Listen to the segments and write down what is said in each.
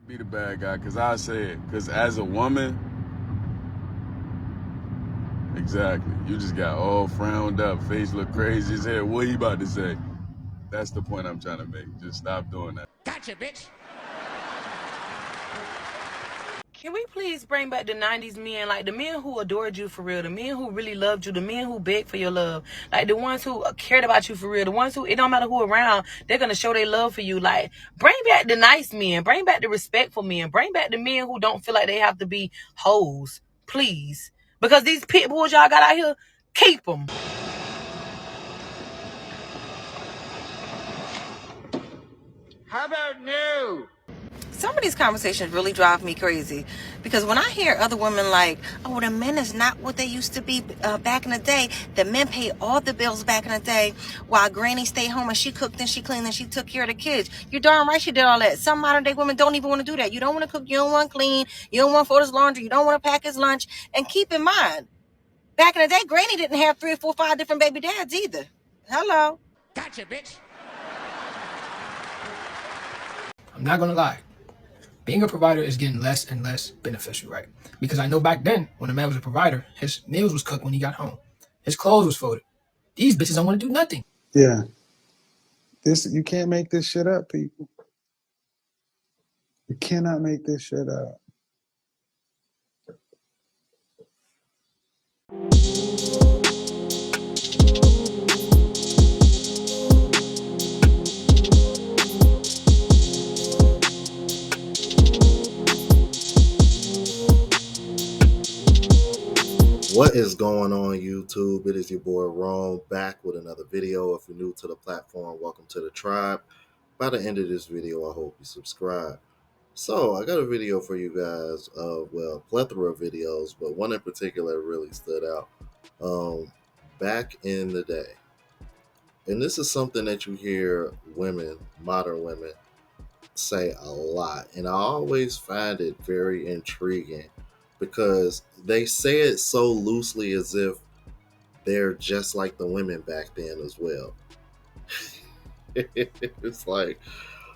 Be the bad guy, because I say it. Because as a woman, exactly, you just got all frowned up, face look crazy as hell. What you about to say? That's the point I'm trying to make. Just stop doing that. Gotcha, bitch. Can we please bring back the 90s men? Like the men who adored you for real, the men who really loved you, the men who begged for your love, like the ones who cared about you for real, the ones who, it don't matter who around, they're going to show their love for you. Like, bring back the nice men, bring back the respectful men, bring back the men who don't feel like they have to be hoes, please. Because these pit bulls y'all got out here, keep them. How about new? Some of these conversations really drive me crazy because when I hear other women like, oh, the men is not what they used to be back in the day. The men paid all the bills back in the day while granny stayed home and she cooked and she cleaned and she took care of the kids. You're darn right she did all that. Some modern day women don't even want to do that. You don't want to cook. You don't want to clean. You don't want to fold his laundry. You don't want to pack his lunch. And keep in mind, back in the day, granny didn't have 3 or 4, 5 different baby dads either. Hello. Gotcha, bitch. I'm not gonna lie. Being a provider is getting less and less beneficial, right? Because I know back then, when a man was a provider, his meals was cooked when he got home. His clothes was folded. These bitches don't want to do nothing. Yeah. You can't make this shit up, people. You cannot make this shit up. What is going on, YouTube? It is your boy Rome back with another video. If you're new to the platform, welcome to the tribe. By the end of this video, I hope you subscribe. So I got a video for you guys of, well, plethora of videos, but one in particular really stood out back in the day. And this is something that you hear women, modern women, say a lot. And I always find it very intriguing because they say it so loosely as if they're just like the women back then as well. It's like,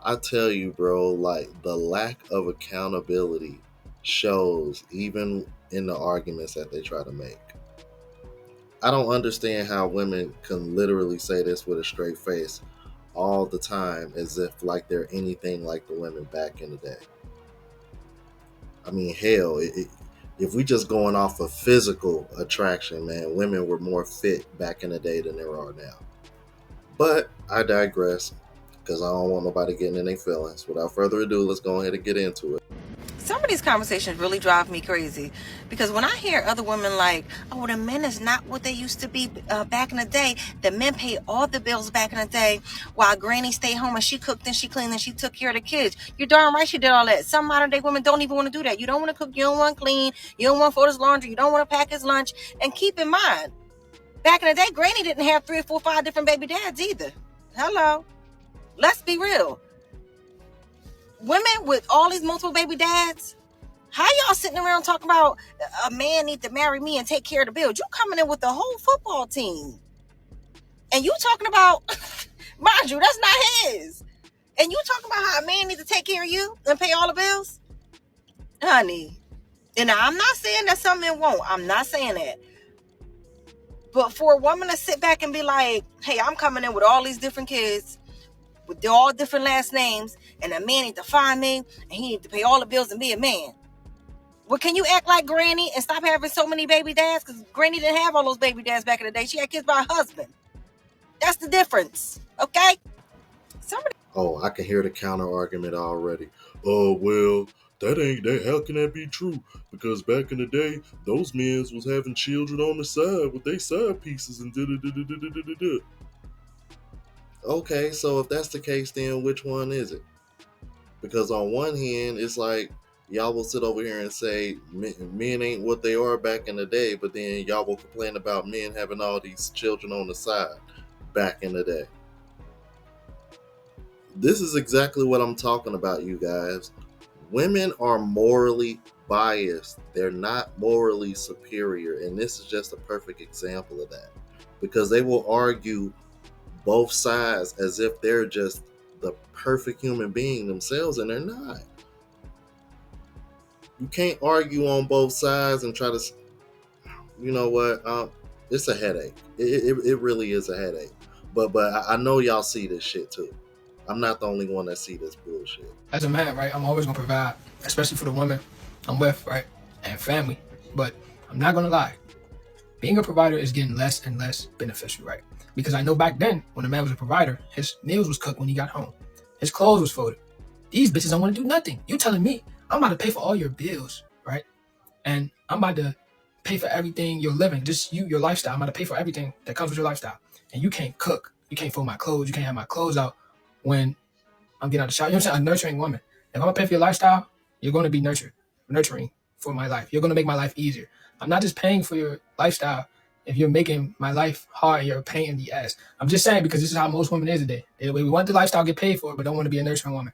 I tell you, bro, like the lack of accountability shows even in the arguments that they try to make. I don't understand how women can literally say this with a straight face all the time as if like they're anything like the women back in the day. I mean, hell, if we just going off of physical attraction, man, women were more fit back in the day than there are now. But I digress because I don't want nobody getting in their feelings. Without further ado, let's go ahead and get into it. Some of these conversations really drive me crazy because when I hear other women like, oh, the men is not what they used to be back in the day. The men paid all the bills back in the day while granny stayed home and she cooked and she cleaned and she took care of the kids. You're darn right she did all that. Some modern day women don't even want to do that. You don't want to cook. You don't want to clean. You don't want to fold his laundry. You don't want to pack his lunch. And keep in mind, back in the day, granny didn't have 3 or 4, 5 different baby dads either. Hello. Let's be real. Women with all these multiple baby dads, how y'all sitting around talking about a man need to marry me and take care of the bills? You coming in with the whole football team. And you talking about, mind you, that's not his. And you talking about how a man need to take care of you and pay all the bills? Honey. And I'm not saying that some men won't. I'm not saying that. But for a woman to sit back and be like, hey, I'm coming in with all these different kids, with all different last names, and a man need to find me, and he need to pay all the bills and be a man. Well, can you act like granny and stop having so many baby dads? Because granny didn't have all those baby dads back in the day. She had kids by her husband. That's the difference, okay? Somebody. Oh, I can hear the counter argument already. Oh, well, that ain't that. How can that be true? Because back in the day, those men was having children on the side with their side pieces and da da da da da da da da. Okay, so if that's the case, then which one is it? Because on one hand, it's like y'all will sit over here and say men ain't what they are back in the day, but then y'all will complain about men having all these children on the side back in the day. This is exactly what I'm talking about, you guys. Women are morally biased. They're not morally superior, and this is just a perfect example of that. Because they will argue both sides as if they're just the perfect human being themselves, and they're not. You can't argue on both sides and try to, you know what? It's a headache. It really is a headache. But I know y'all see this shit too. I'm not the only one that see this bullshit. As a man, right, I'm always gonna provide, especially for the women I'm with, right, and family. But I'm not gonna lie, being a provider is getting less and less beneficial, right? Because I know back then, when a man was a provider, his meals was cooked when he got home, his clothes was folded. These bitches don't want to do nothing. You telling me I'm about to pay for all your bills, right? And I'm about to pay for everything you're living, just your lifestyle. I'm about to pay for everything that comes with your lifestyle. And you can't cook, you can't fold my clothes, you can't have my clothes out when I'm getting out of the shower. You know what I'm saying? A nurturing woman. If I'm gonna pay for your lifestyle, you're gonna be nurturing for my life. You're gonna make my life easier. I'm not just paying for your lifestyle if you're making my life hard and you're a pain in the ass. I'm just saying because this is how most women is today. We want the lifestyle, get paid for it, but don't want to be a nurturing woman.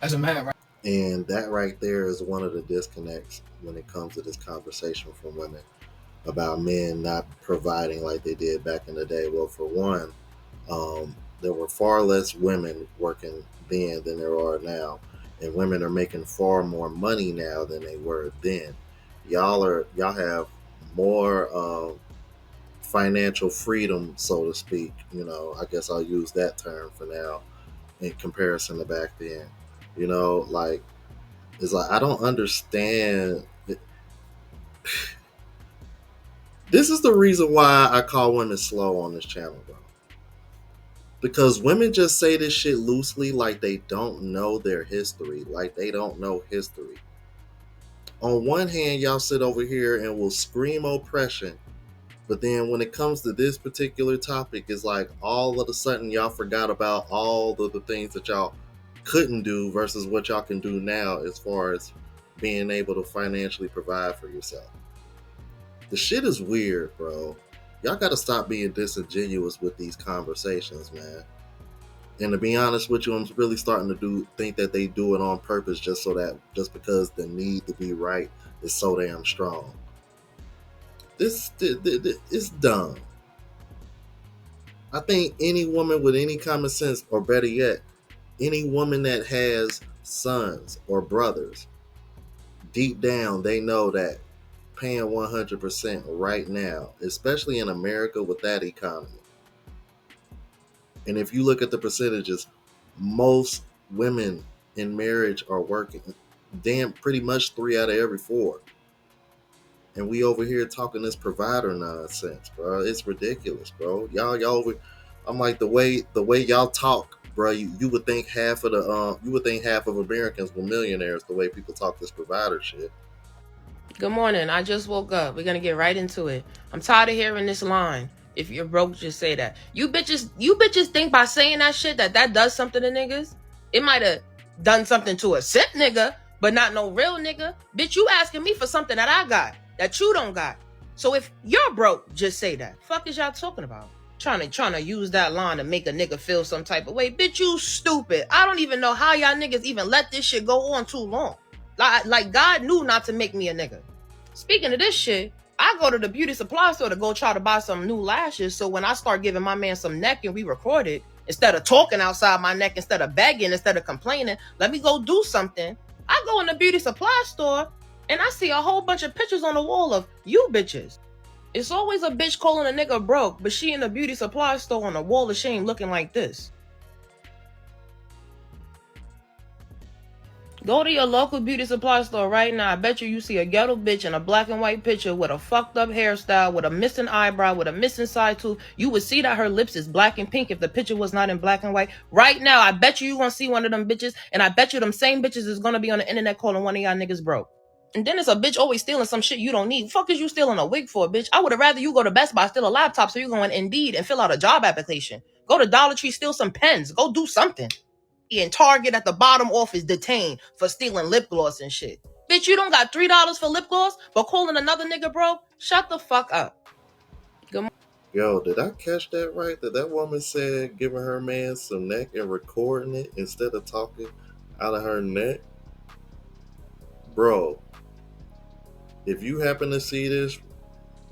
As a man, right? And that right there is one of the disconnects when it comes to this conversation from women about men not providing like they did back in the day. Well, for one, there were far less women working then than there are now, and women are making far more money now than they were then. Y'all have more financial freedom, so to speak. You know, I guess I'll use that term for now in comparison to back then. You know, like it's like I don't understand. This is the reason why I call women slow on this channel, bro. Because women just say this shit loosely like they don't know their history, like they don't know history. On one hand, y'all sit over here and will scream oppression, but then when it comes to this particular topic, it's like all of a sudden y'all forgot about all of the things that y'all couldn't do versus what y'all can do now as far as being able to financially provide for yourself. The shit is weird, bro. Y'all gotta stop being disingenuous with these conversations, man. And to be honest with you, I'm really starting to think that they do it on purpose just because the need to be right is so damn strong. This it's dumb. I think any woman with any common sense, or better yet, any woman that has sons or brothers, deep down they know that paying 100% right now, especially in America with that economy. And if you look at the percentages, most women in marriage are working. Damn, pretty much 3 out of every 4. And we over here talking this provider nonsense, bro. It's ridiculous, bro. Y'all over. I'm like the way y'all talk, bro. You would think half of Americans were millionaires. The way people talk this provider shit. Good morning. I just woke up. We're gonna get right into it. I'm tired of hearing this line. If you're broke, just say that. You bitches think by saying that shit that does something to niggas? It might have done something to a simp nigga, but not no real nigga. Bitch, you asking me for something that I got, that you don't got. So if you're broke, just say that. Fuck is y'all talking about? Trying to use that line to make a nigga feel some type of way. Bitch, you stupid. I don't even know how y'all niggas even let this shit go on too long. Like God knew not to make me a nigga. Speaking of this shit, I go to the beauty supply store to go try to buy some new lashes. So when I start giving my man some neck and we record it, instead of talking outside my neck, instead of begging, instead of complaining, let me go do something. I go in the beauty supply store and I see a whole bunch of pictures on the wall of you bitches. It's always a bitch calling a nigga broke, but she in the beauty supply store on a wall of shame looking like this. Go to your local beauty supply store right now. I bet you see a ghetto bitch in a black and white picture with a fucked up hairstyle, with a missing eyebrow, with a missing side tooth. You would see that her lips is black and pink if the picture was not in black and white. Right now, I bet you gonna see one of them bitches, and I bet you them same bitches is gonna be on the internet calling one of y'all niggas broke. And then it's a bitch always stealing some shit you don't need. Fuck is you stealing a wig for, bitch? I would have rather you go to Best Buy, steal a laptop so you go on Indeed and fill out a job application. Go to Dollar Tree, steal some pens. Go do something. And Target at the bottom office detained for stealing lip gloss and shit. Bitch, you don't got $3 for lip gloss, but calling another nigga broke? Shut the fuck up. Yo, did I catch that right? That woman said giving her man some neck and recording it instead of talking out of her neck? Bro, if you happen to see this,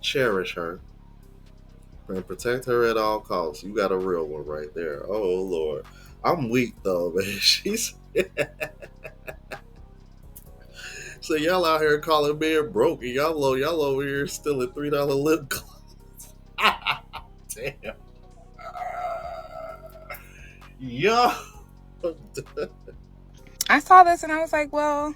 cherish her and protect her at all costs. You got a real one right there. Oh Lord, I'm weak though, man. So y'all out here calling men broke, and y'all over here stealing $3 lip gloss. Damn. Yo. I saw this and I was like, well,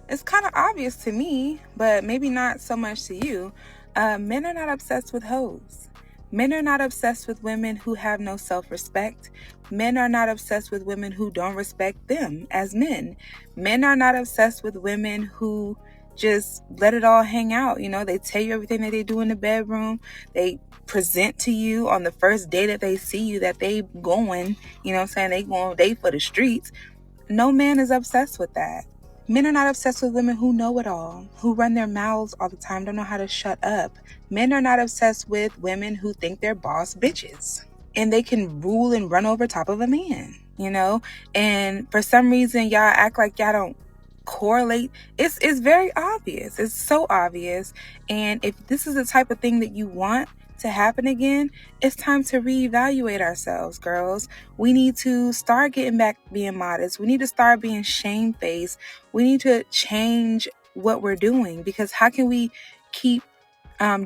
it's kind of obvious to me, but maybe not so much to you. Men are not obsessed with hoes. Men are not obsessed with women who have no self-respect. Men are not obsessed with women who don't respect them as men. Men are not obsessed with women who just let it all hang out. You know, they tell you everything that they do in the bedroom. They present to you on the first day that they see you that they going, you know what I'm saying? They going date for the streets. No man is obsessed with that. Men are not obsessed with women who know it all, who run their mouths all the time, don't know how to shut up. Men are not obsessed with women who think they're boss bitches and they can rule and run over top of a man, you know? And for some reason, y'all act like y'all don't correlate. It's very obvious. It's so obvious. And if this is the type of thing that you want to happen again, it's time to reevaluate ourselves, girls. We need to start getting back being modest. We need to start being shamefaced. We need to change what we're doing, because how can we keep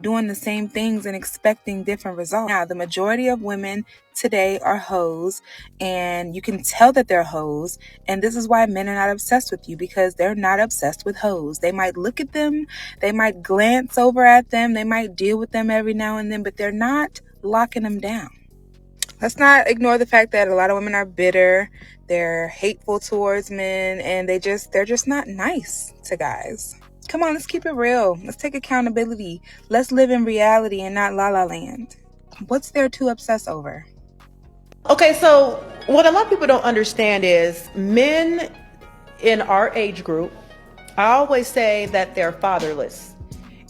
doing the same things and expecting different results? Now, the majority of women today are hoes, and you can tell that they're hoes. And this is why men are not obsessed with you, because they're not obsessed with hoes. They might look at them, they might glance over at them, they might deal with them every now and then, but they're not locking them down. Let's not ignore the fact that a lot of women are bitter, they're hateful towards men, and they're just not nice to guys. Come on, let's keep it real. Let's take accountability. Let's live in reality and not la la land. What's there to obsess over? Okay, so what a lot of people don't understand is men in our age group, I always say that they're fatherless.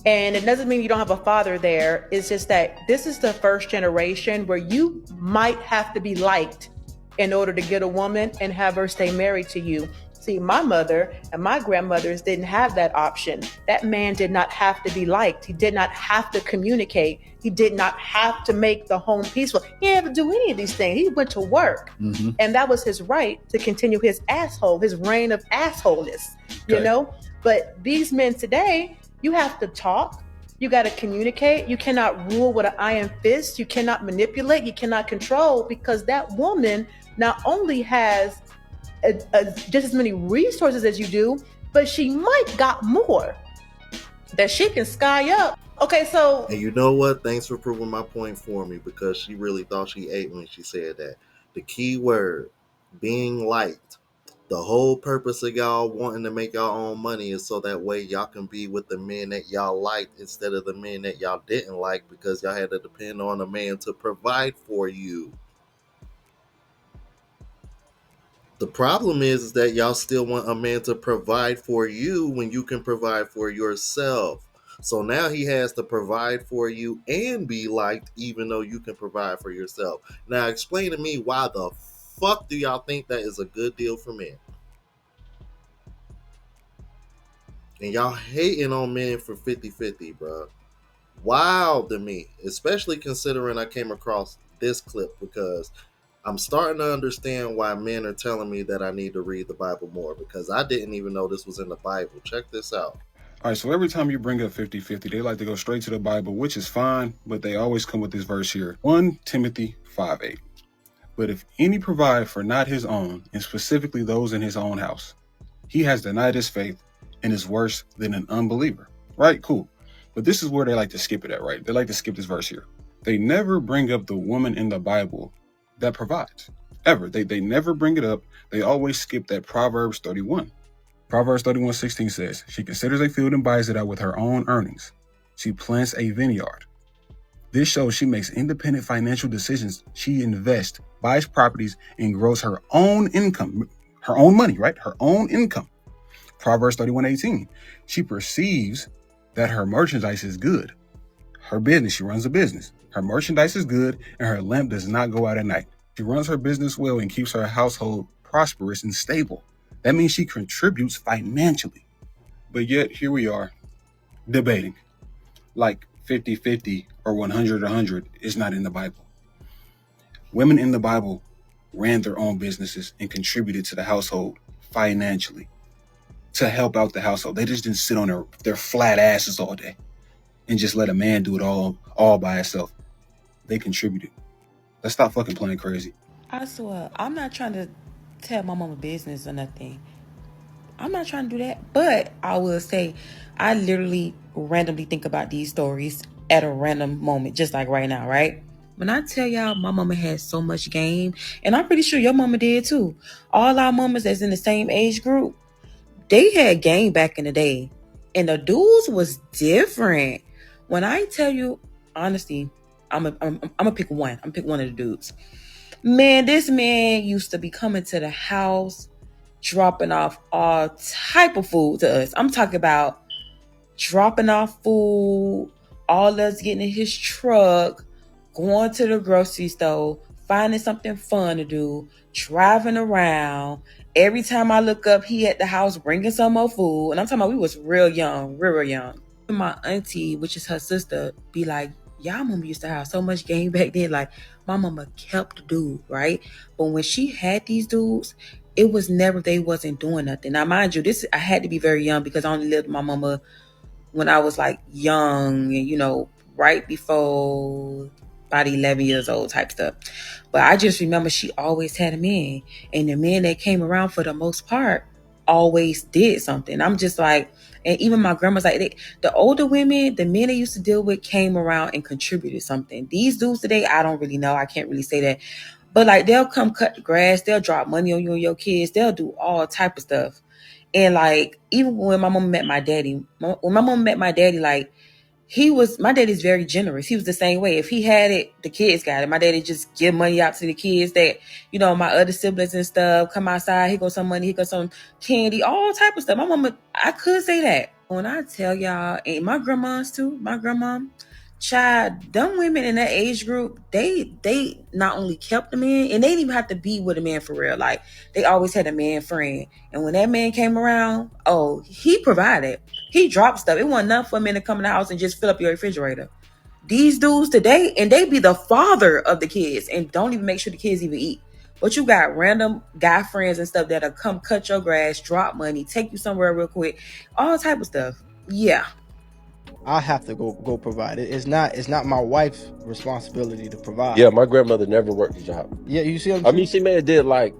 And it doesn't mean you don't have a father there. It's just that this is the first generation where you might have to be liked in order to get a woman and have her stay married to you. See, my mother and my grandmothers didn't have that option. That man did not have to be liked. He did not have to communicate. He did not have to make the home peaceful. He didn't have to do any of these things. He went to work. Mm-hmm. And that was his right to continue his reign of assholeness, you know? But these men today, you have to talk. You got to communicate. You cannot rule with an iron fist. You cannot manipulate. You cannot control, because that woman not only has just as many resources as you do, but she might got more that she can sky up. Okay, so... And you know what? Thanks for proving my point for me, because she really thought she ate when she said that. The key word, being liked. The whole purpose of y'all wanting to make y'all own money is so that way y'all can be with the men that y'all liked instead of the men that y'all didn't like, because y'all had to depend on a man to provide for you. The problem is that y'all still want a man to provide for you when you can provide for yourself. So now he has to provide for you and be liked, even though you can provide for yourself. Now explain to me, why the fuck do y'all think that is a good deal for men? And y'all hating on men for 50-50, bro. Wild to me, especially considering I came across this clip, because I'm starting to understand why men are telling me that I need to read the Bible more, because I didn't even know this was in the Bible. Check this out. All right, so every time you bring up 50-50, they like to go straight to the Bible, which is fine, but they always come with this verse here. 1 Timothy 5:8. But if any provide for not his own, and specifically those in his own house, he has denied his faith and is worse than an unbeliever. Right? Cool. But this is where they like to skip it at, right? They like to skip this verse here. They never bring up the woman in the Bible that provides. Ever. They never bring it up. They always skip that Proverbs 31. Proverbs 31:16 says, she considers a field and buys it out with her own earnings. She plants a vineyard. This shows she makes independent financial decisions. She invests, buys properties, and grows her own income. Her own money, right? Her own income. Proverbs 31:18. She perceives that her merchandise is good. Her business, she runs a business. Her merchandise is good, and her lamp does not go out at night. She runs her business well and keeps her household prosperous and stable. That means she contributes financially. But yet, here we are, debating. Like 50-50 or 100-100 is not in the Bible. Women in the Bible ran their own businesses and contributed to the household financially. to help out the household. They just didn't sit on their flat asses all day and just let a man do it all by himself. They contributed. Let's stop fucking playing crazy. I swear, I'm not trying to tell my mama business or nothing. I'm not trying to do that. But I will say, I literally randomly think about these stories at a random moment, just like right now, right? When I tell y'all my mama had so much game, and I'm pretty sure your mama did too. All our mamas that's in the same age group, they had game back in the day. And the dudes was different. When I tell you, honestly, I'm gonna pick one. I'm gonna pick one of the dudes. Man, this man used to be coming to the house, dropping off all type of food to us. I'm talking about dropping off food, all us getting in his truck, going to the grocery store, finding something fun to do, driving around. Every time I look up, he at the house bringing some more food. And I'm talking about we was real young, real young. My auntie, which is her sister, be like, y'all mama used to have so much game back then. Like, my mama kept the dude, right? But when she had these dudes, it was never they wasn't doing nothing. Now, mind you, this I had to be very young because I only lived with my mama when I was like young and, right before about 11 years old type stuff. But I just remember she always had a man. And the men that came around for the most part always did something. I'm just like, and even my grandma's like, the older women, the men they used to deal with came around and contributed something. These dudes today, I don't really know. I can't really say that. But like they'll come cut the grass, they'll drop money on you and your kids, they'll do all type of stuff. And like even when my mom met my daddy, like my daddy's very generous. He was the same way. If he had it, the kids got it. My daddy just give money out to the kids that, my other siblings and stuff come outside. He got some money, he got some candy, all type of stuff. My mama, I could say that. When I tell y'all, and my grandmas too, my grandma, child, them women in that age group, they not only kept the man, and they didn't even have to be with a man for real. Like they always had a man friend. And when that man came around, oh, he provided. He dropped stuff. It wasn't enough for a man to come in the house and just fill up your refrigerator. These dudes today, and they be the father of the kids and don't even make sure the kids even eat. But you got random guy friends and stuff that'll come cut your grass, drop money, take you somewhere real quick, all type of stuff. Yeah. I have to go provide it. It's not my wife's responsibility to provide. Yeah, my grandmother never worked a job. Yeah, you see what I'm I saying? mean, she may have did like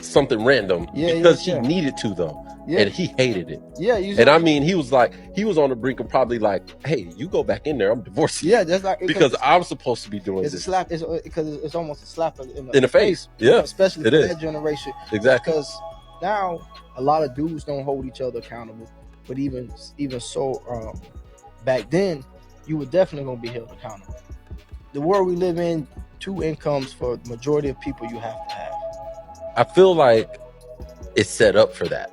something random because she needed to though. Yeah. And he hated it. Yeah, you see and I mean, he was on the brink of probably like, hey, you go back in there, I'm divorcing yeah, you. that's like Because I'm supposed to be doing it's this. a slap. It's because it's almost a slap in the face. Yeah, especially it for is. that generation. Exactly. Because now a lot of dudes don't hold each other accountable. But even so, back then, you were definitely gonna be held accountable. The world we live in, 2 incomes for the majority of people you have to have. I feel like it's set up for that.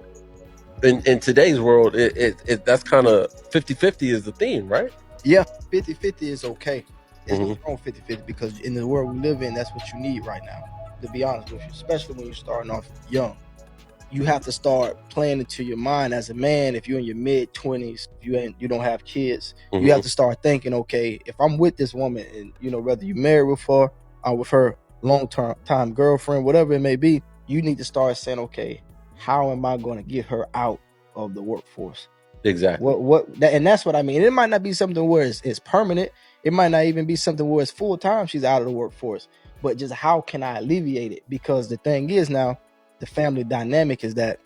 In today's world, that's kind of 50-50 is the theme, right? Yeah, 50-50 is okay. There's nothing wrong with 50-50 because in the world we live in, that's what you need right now, to be honest with you, especially when you're starting off young. You have to start playing into your mind as a man. If you're in your mid-20s, you don't have kids, you have to start thinking, okay, if I'm with this woman and whether you're married with her or with her long-term girlfriend, whatever it may be, you need to start saying, okay, how am I going to get her out of the workforce? Exactly. And that's what I mean. It might not be something where it's permanent. It might not even be something where it's full time. She's out of the workforce, but just how can I alleviate it? Because the thing is now, the family dynamic is that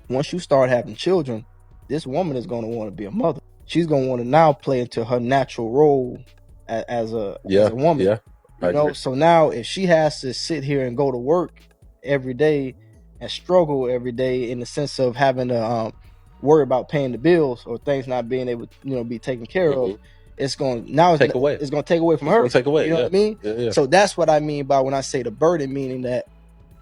once you start having children, this woman is going to want to be a mother. She's going to want to now play into her natural role as a woman. Yeah, so now if she has to sit here and go to work every day and struggle every day in the sense of having to worry about paying the bills or things not being able to be taken care of, it's going to take away from her. You know what I mean? Yeah. So that's what I mean by when I say the burden, meaning that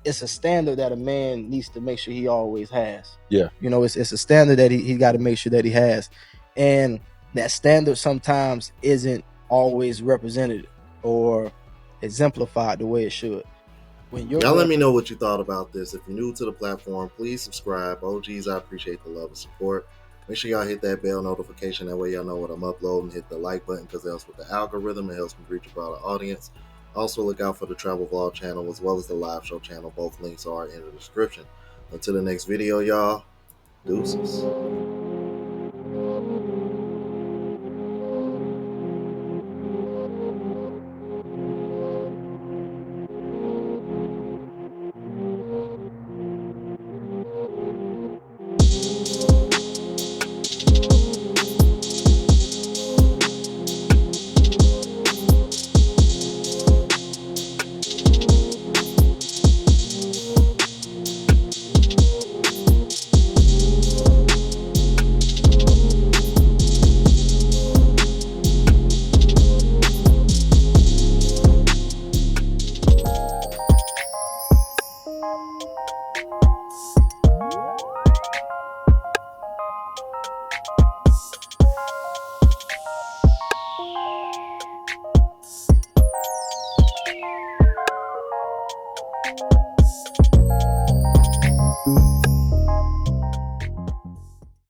it's a standard that a man needs to make sure he always has. Yeah. It's a standard that he got to make sure that he has. And that standard sometimes isn't always represented or exemplified the way it should. Y'all let me know what you thought about this. If you're new to the platform, please subscribe. OGs, I appreciate the love and support. Make sure y'all hit that bell notification. That way y'all know what I'm uploading. Hit the like button because it helps with the algorithm. It helps me reach a broader audience. Also, look out for the travel vlog channel as well as the live show channel. Both links are in the description. Until the next video, y'all. Deuces.